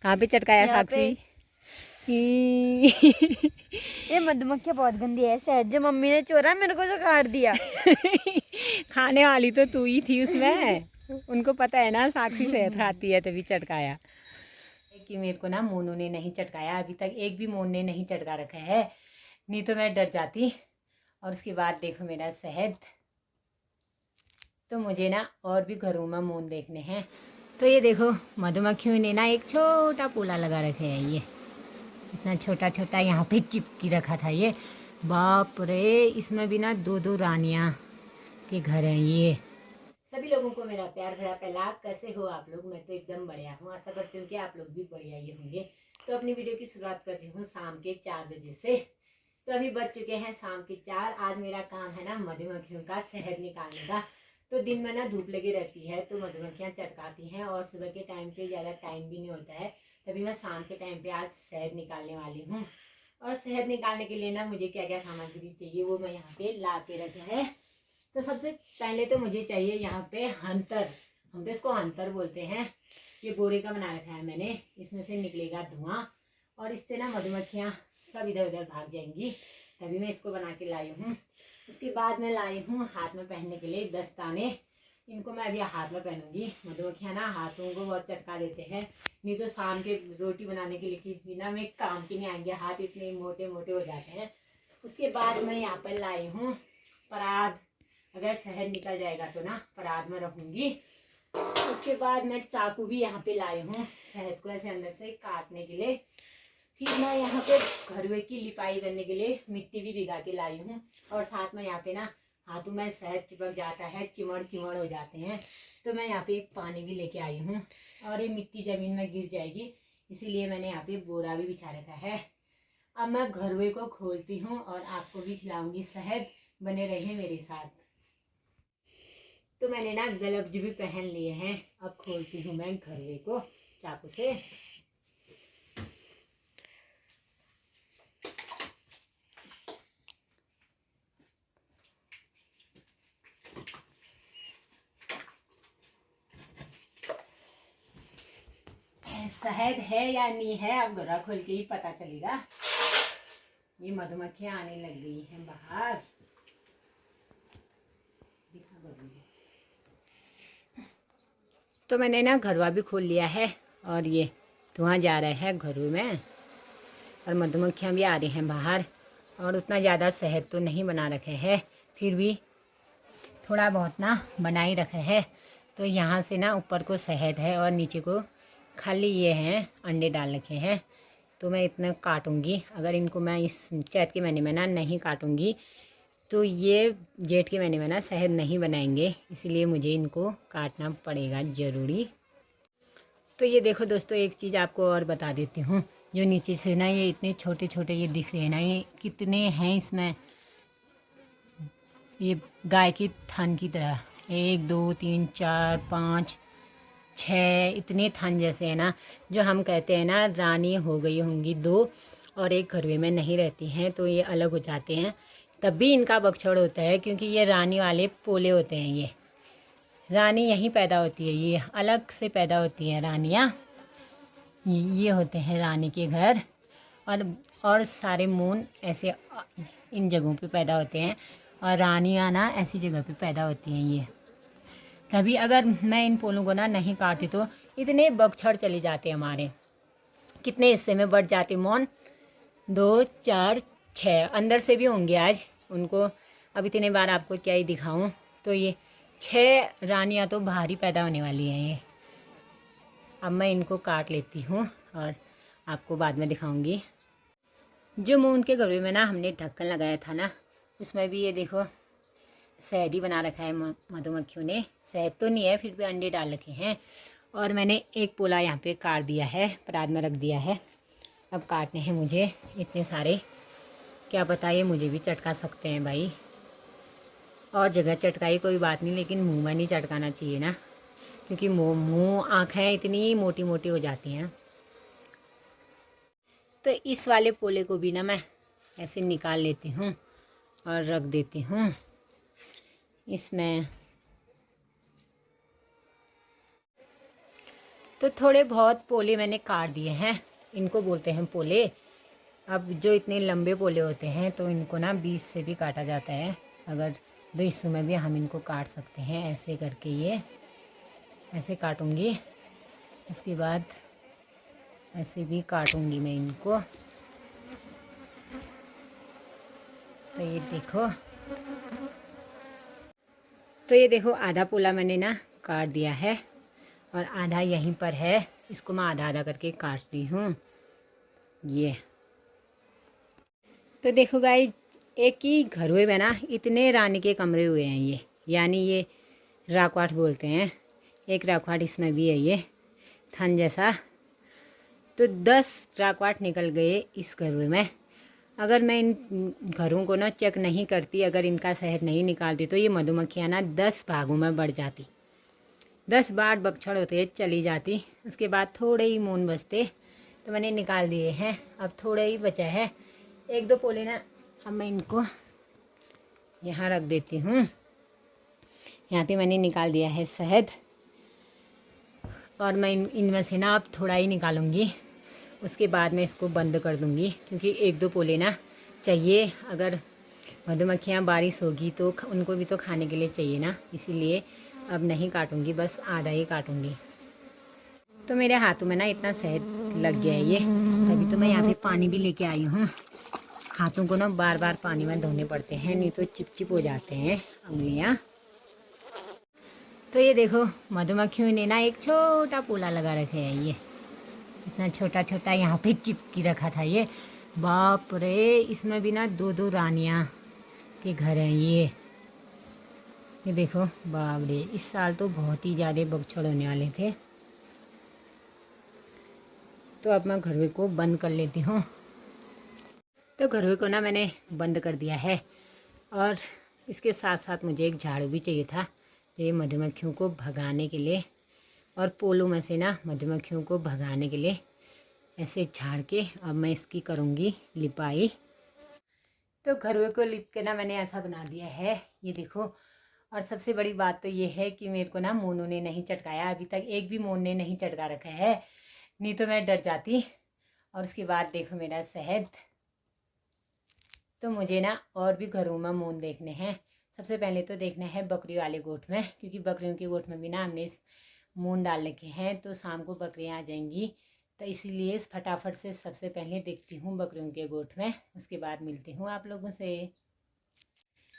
कहाँ पे चटकाया साक्षी? ये मधुमक्खियाँ बहुत गंदी है। शहद जो मम्मी ने चोरा मेरे को जो काट दिया। खाने वाली तो तू ही थी उसमें। उनको पता है ना साक्षी शहद खाती है, तभी चटकाया। कि मेरे को ना मोनू ने नहीं चटकाया, अभी तक एक भी मोन ने नहीं चटका रखा है, नहीं तो मैं डर जाती। और उसके बाद देखो मेरा शहद। तो मुझे ना और भी घरों में मोन देखने हैं। तो ये देखो मधुमक्खियों ने ना एक छोटा पोला लगा रखे है। ये इतना छोटा छोटा यहाँ पे चिपकी रखा था ये। बाप रे, इसमें भी ना 2-2 रानियाँ के घर हैं ये। सभी लोगों को मेरा प्यार भरा पहला, कैसे हो आप लोग? मैं तो एकदम बढ़िया हूँ, आशा करती हूँ कि आप लोग भी बढ़िया ही होंगे। तो अपनी वीडियो की शुरुआत कर रही हूँ शाम के 4 बजे से। तो अभी बज चुके हैं शाम के 4। आज मेरा काम है ना मधुमक्खियों का शहद निकालने का। तो दिन में ना धूप लगी रहती है तो मधुमक्खियाँ चटकाती हैं, और सुबह के टाइम पे ज़्यादा टाइम भी नहीं होता है, तभी मैं शाम के टाइम पे आज शहद निकालने वाली हूँ। और शहद निकालने के लिए ना मुझे क्या क्या सामग्री चाहिए वो मैं यहाँ पे ला के रखा है। तो सबसे पहले तो मुझे चाहिए यहाँ पे हंतर, हम तो इसको हंतर बोलते हैं। ये बोरे का बना रखा है मैंने, इसमें से निकलेगा धुआं और इससे ना मधुमक्खियाँ सब इधर उधर भाग जाएंगी, तभी मैं इसको बना के लाई हूँ। उसके बाद मैं लाई हूँ हाथ में पहनने के लिए दस्ताने। इनको मैं अभी हाथ में पहनूंगी। मधुमक्खियाँ ना हाथों को बहुत चटका देते हैं, नहीं तो शाम के रोटी बनाने के लिए बिना में काम के नहीं आएंगे, हाथ इतने मोटे मोटे हो जाते हैं। उसके बाद मैं यहाँ पर लाई हूँ परात, अगर शहद निकल जाएगा तो ना परात में रखूंगी। उसके बाद मैं चाकू भी यहाँ पे लाई हूँ शहद को ऐसे अंदर से काटने के लिए। फिर मैं यहाँ पे घरवे की लिपाई करने के लिए मिट्टी भी भिगा के लाई हूँ, और साथ में यहाँ पे ना हाथों में शहद चिपक जाता है, चिमड़ चिमड़ हो जाते हैं, तो मैं यहाँ पे एक पानी भी लेके आई हूँ। और ये मिट्टी जमीन में गिर जाएगी, इसीलिए मैंने यहाँ पे बोरा भी बिछा रखा है। अब मैं घरवे को खोलती हूँ और आपको भी खिलाऊंगी शहद। बने रहिए मेरे साथ। तो मैंने ना ग्लव्स भी पहन लिए हैं। अब खोलती हूँ मैं घरवे को चाकू से। शहद है या नहीं है अब घरा खोल के ही पता चलेगा। ये मधुमक्खियां आने लग गई हैं बाहर। तो मैंने ना घरवा भी खोल लिया है, और ये धुआं जा रहा है घरों में, और मधुमक्खियां भी आ रही हैं बाहर। और उतना ज़्यादा शहद तो नहीं बना रखे हैं, फिर भी थोड़ा बहुत ना बना ही रखे है। तो यहाँ से ना ऊपर को शहद है और नीचे को खाली ये हैं अंडे डाल रखे हैं। तो मैं इतना काटूंगी। अगर इनको मैं इस चैत के महीने में ना नहीं काटूंगी तो ये जेठ के महीने में ना शहद नहीं बनाएंगे, इसलिए मुझे इनको काटना पड़ेगा ज़रूरी। तो ये देखो दोस्तों, एक चीज़ आपको और बता देती हूँ। जो नीचे से ना ये इतने छोटे छोटे ये दिख रहे हैं ना, ये कितने हैं इसमें, ये गाय की थन की तरह 1 2 3 4 5 6 इतने थन जैसे है ना। जो हम कहते हैं ना रानी हो गई होंगी 2, और एक घरवे में नहीं रहती हैं, तो ये अलग हो जाते हैं। तब भी इनका बछड़ होता है, क्योंकि ये रानी वाले पोले होते हैं। ये रानी यहीं पैदा होती है, ये अलग से पैदा होती हैं रानियाँ। ये होते हैं रानी के घर। और सारे मून ऐसे इन जगहों पे पैदा होते हैं, और रानियाँ ना ऐसी जगह पे पैदा होती हैं। ये कभी अगर मैं इन पोलों को ना नहीं काटती तो इतने बछड़ चले जाते हमारे, कितने हिस्से में बढ़ जाते मौन, 2 4 6 अंदर से भी होंगे आज उनको। अब इतने बार आपको क्या ही दिखाऊं। तो ये 6 रानियां तो बाहर ही पैदा होने वाली हैं ये। अब मैं इनको काट लेती हूँ और आपको बाद में दिखाऊंगी। जो मून के गबरे में ना हमने ढक्कन लगाया था ना, उसमें भी ये देखो शहद ही बना रखा है मधुमक्खियों ने। शहद तो नहीं है, फिर भी अंडे डाल रखे हैं। और मैंने एक पोला यहाँ पे काट दिया है, परात में रख दिया है। अब काटने हैं मुझे इतने सारे, क्या बताइए मुझे भी चटका सकते हैं भाई। और जगह चटकाई कोई बात नहीं, लेकिन मुंह में नहीं चटकाना चाहिए ना, क्योंकि मुंह आँखें इतनी मोटी मोटी हो जाती हैं। तो इस वाले पोले को भी ना मैं ऐसे निकाल लेती हूँ और रख देती हूँ इसमें। तो थोड़े बहुत पोले मैंने काट दिए हैं, इनको बोलते हैं पोले। अब जो इतने लंबे पोले होते हैं तो इनको ना बीच से भी काटा जाता है, अगर दो हिस्सों में भी हम इनको काट सकते हैं। ऐसे करके ये ऐसे काटूंगी, उसके बाद ऐसे भी काटूंगी मैं इनको। तो ये देखो आधा पोला मैंने ना काट दिया है और आधा यहीं पर है, इसको मैं आधा आधा करके काटती हूँ। ये तो देखो गाइस, एक ही घर में ना इतने रानी के कमरे हुए हैं ये, यानी ये राखवाट बोलते हैं। एक राखवाट इसमें भी है, ये थन जैसा। तो 10 राखवाट निकल गए इस घर में। अगर मैं इन घरों को ना चेक नहीं करती, अगर इनका शहद नहीं निकालती, तो ये मधुमक्खियाँ ना 10 भागों में बढ़ जाती, 10 बार बछड़ होते चली जाती। उसके बाद थोड़े ही मून बचते, तो मैंने निकाल दिए हैं। अब थोड़े ही बचा है, 1-2 पोले ना। अब मैं इनको यहाँ रख देती हूँ। यहाँ पे मैंने निकाल दिया है शहद, और मैं इनमें से ना अब थोड़ा ही निकालूंगी, उसके बाद मैं इसको बंद कर दूंगी, क्योंकि 1-2 पोले ना चाहिए। अगर मधुमक्खियाँ बारिश होगी तो उनको भी तो खाने के लिए चाहिए ना, इसीलिए अब नहीं काटूंगी, बस आधा ही काटूंगी। तो मेरे हाथों में ना इतना शहद लग गया है ये। अभी तो मैं यहाँ पे पानी भी लेके आई हूँ। हाथों को ना बार बार पानी में धोने पड़ते हैं, नहीं तो चिपचिप हो जाते हैं उंगलियाँ। तो ये देखो मधुमक्खियों ने ना एक छोटा पोला लगा रखे है, ये इतना छोटा छोटा यहाँ पे चिपकी रखा था ये। बाप रे, इसमें भी ना 2-2 रानियाँ के घर हैं ये देखो। बाप रे, इस साल तो बहुत ही ज़्यादा बगछड़ होने वाले थे। तो अब मैं घरवे को बंद कर लेती हूँ। तो घरवे को ना मैंने बंद कर दिया है, और इसके साथ साथ मुझे एक झाड़ू भी चाहिए था, ये मधुमक्खियों को भगाने के लिए, और पोलों में से ना मधुमक्खियों को भगाने के लिए ऐसे झाड़ के अब मैं इसकी करूँगी लिपाई। तो घरवे को लिप के ना मैंने ऐसा बना दिया है, ये देखो। और सबसे बड़ी बात तो ये है कि मेरे को ना मोनू ने नहीं चटकाया, अभी तक एक भी मोन ने नहीं चटका रखा है, नहीं तो मैं डर जाती। और उसके बाद देखो मेरा शहद। तो मुझे ना और भी घरों में मोन देखने हैं। सबसे पहले तो देखना है बकरी वाले गोठ में, क्योंकि बकरियों के गोठ में भी ना हमने मून डाल रखे हैं, तो शाम को बकरियां आ जाएंगी। तो इसीलिए फटाफट से सबसे पहले देखती हूँ बकरियों के गोठ में, उसके बाद मिलती हूँ आप लोगों से।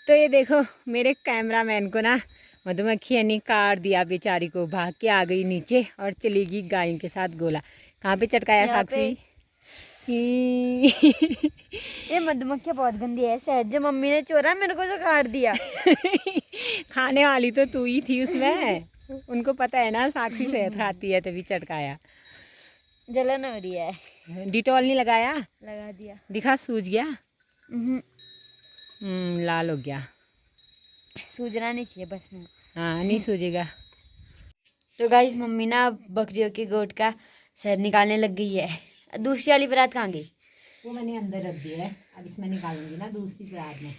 तो ये देखो मेरे कैमरामैन को ना मधुमक्खी ने काट दिया, बेचारी को भाग के आ गई नीचे और चली गई गायों के साथ गोला। कहाँ पे चटकाया साक्षी? ये मधुमक्खियाँ बहुत गंदी है, शहद जो मम्मी ने चोरा मेरे को जो काट दिया। खाने वाली तो तू ही थी उसमें, उनको पता है ना साक्षी शहद खाती है, तभी चटकाया। जलन हो रही है। डिटॉल नहीं लगाया? लगा दिया। दिखा, सूज गया? लाल हो गया। सूजना नहीं चाहिए बस में। हाँ, नहीं सूजेगा। तो गाइस मम्मी ना बकरियों के गोट का शहद निकालने लग गई है। दूसरी वाली परात कहाँ गई? वो मैंने अंदर रख दिया है, अब इसमें निकालूंगी ना दूसरी परात में।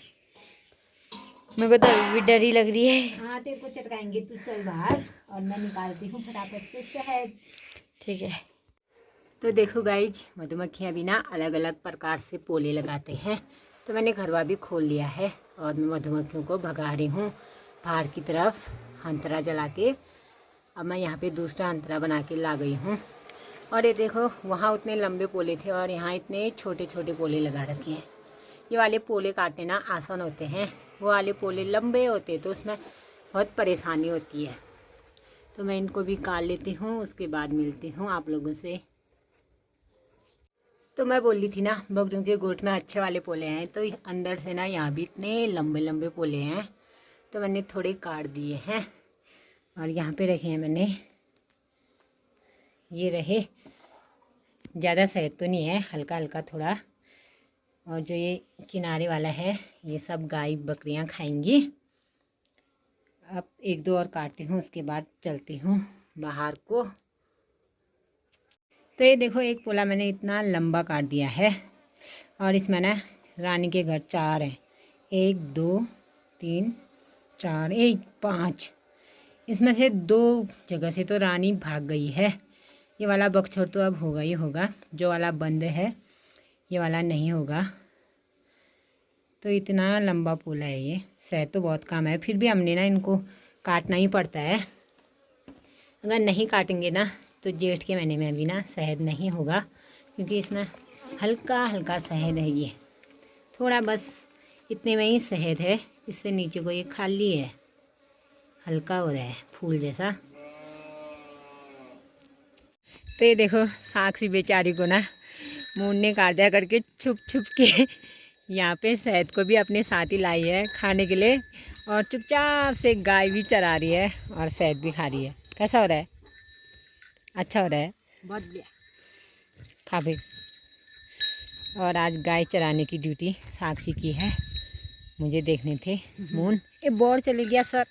मेरे को तो अभी डर ही लग रही है। हाँ, तेरे को चटकाएंगे, तू चल बाहर और मैं निकालती हूँ फटाफट से शहद। ठीक है। तो देखो गाइज, मधुमक्खियाँ भी ना अलग अलग प्रकार से पोले लगाते हैं। तो मैंने घरवा भी खोल लिया है और मैं मधुमक्खियों को भगा रही हूँ बाहर की तरफ अंतरा जला के। अब मैं यहाँ पे दूसरा अंतरा बना के ला गई हूँ। और ये देखो, वहाँ उतने लंबे पोले थे और यहाँ इतने छोटे छोटे पोले लगा रखे हैं। ये वाले पोले काटने ना आसान होते हैं, वो वाले पोले लंबे होते तो उसमें बहुत परेशानी होती है। तो मैं इनको भी काट लेती हूँ, उसके बाद मिलती हूँ आप लोगों से। तो मैं बोल रही थी ना बकरियों के गोठ में अच्छे वाले पोले हैं, तो अंदर से ना यहाँ भी इतने लंबे लंबे पोले हैं, तो मैंने थोड़े काट दिए हैं और यहाँ पे रखे हैं मैंने। ये रहे, ज़्यादा शहद तो नहीं है, हल्का हल्का थोड़ा। और जो ये किनारे वाला है ये सब गाय बकरियाँ खाएंगी। अब 1-2 और काटती हूँ, उसके बाद चलती हूँ बाहर को। तो ये देखो, एक पोला मैंने इतना लंबा काट दिया है और इसमें ना रानी के घर 4 हैं, 1 2 3 4 5। इसमें से 2 जगह से तो रानी भाग गई है, ये वाला बक्सर तो अब होगा ही होगा, जो वाला बंद है ये वाला नहीं होगा। तो इतना लंबा पोला है ये, शहद तो बहुत कम है, फिर भी हमने ना इनको काटना ही पड़ता है। अगर नहीं काटेंगे ना तो जेठ के महीने में भी ना शहद नहीं होगा, क्योंकि इसमें हल्का हल्का शहद है, ये थोड़ा बस इतने में ही शहद है, इससे नीचे को ये खाली है, हल्का हो रहा है फूल जैसा। तो ये देखो साक्षी बेचारी को ना मून ने काट दिया करके छुप छुप के यहाँ पे शहद को भी अपने साथ ही लाई है खाने के लिए, और चुपचाप से गाय भी चरा रही है और शहद भी खा रही है। कैसा हो रहा है? अच्छा हो रहा है, बहुत बढ़िया। खा भी। और आज गाय चराने की ड्यूटी साक्षी की है, मुझे देखने थे। मून ये बोर चले गया सर,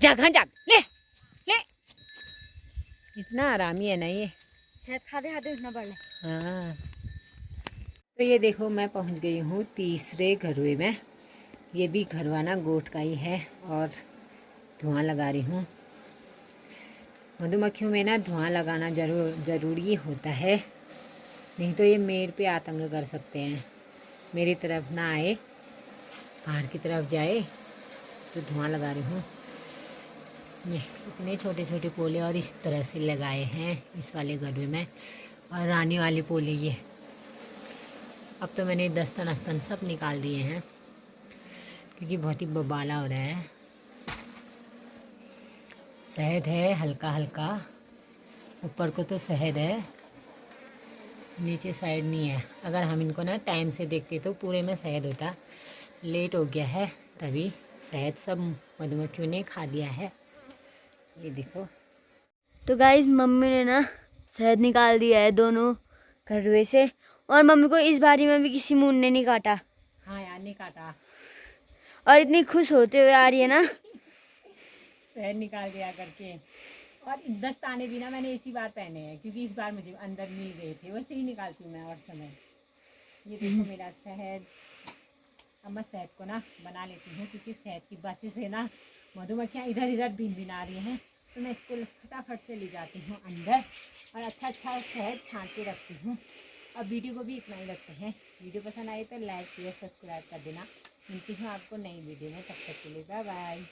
जाग हाँ जाग, ले ले, इतना आरामी है ना ये, शायद खाते खाते उठना पड़ रहा है। हाँ। तो ये देखो मैं पहुंच गई हूँ तीसरे घरवे में, ये भी घरवाना गोट का ही है और धुआं लगा रही हूँ। मधुमक्खियों में ना धुआं लगाना ज़रूरी होता है, नहीं तो ये मेरे पे आतंक कर सकते हैं, मेरी तरफ ना आए, बाहर की तरफ जाए। तो धुआं लगा रही हूँ। ये इतने छोटे छोटे पोले और इस तरह से लगाए हैं इस वाले गड्ढे में, और रानी वाले पोले ये। अब तो मैंने दस्तन अस्तन सब निकाल दिए हैं, क्योंकि बहुत ही बबाला हो रहा है। शहद है हल्का हल्का, ऊपर को तो शहद है, नीचे साइड नहीं है। अगर हम इनको ना टाइम से देखते तो पूरे में शहद होता, लेट हो गया है तभी शहद सब मधुमक्खियों ने खा लिया है। ये देखो। तो गाइज मम्मी ने ना शहद निकाल दिया है दोनों घड़ुए से, और मम्मी को इस बारी में भी किसी मून ने नहीं काटा। हाँ यार नहीं काटा, और इतनी खुश होते हुए आ रही है ना शहद निकाल दिया करके। और दस्ताने भी ना मैंने इसी बार पहने हैं, क्योंकि इस बार मुझे अंदर मिल गए थे, वैसे ही निकालती हूँ मैं और समय। ये देखो मेरा शहद। अब मैं शहद को ना बना लेती हूँ, क्योंकि शहद की बासी से ना मधुमक्खियाँ इधर इधर भिन आ रही हैं, तो मैं इसको फटाफट से ले जाती हूँ अंदर और अच्छा अच्छा शहद छाँट के रखती हूँ। अब वीडियो को भी इतना ही रखते हैं। वीडियो पसंद आए तो लाइक शेयर सब्सक्राइब कर देना। मिलती हूँ आपको नई वीडियो में, तब तक के लिए बाय बाय।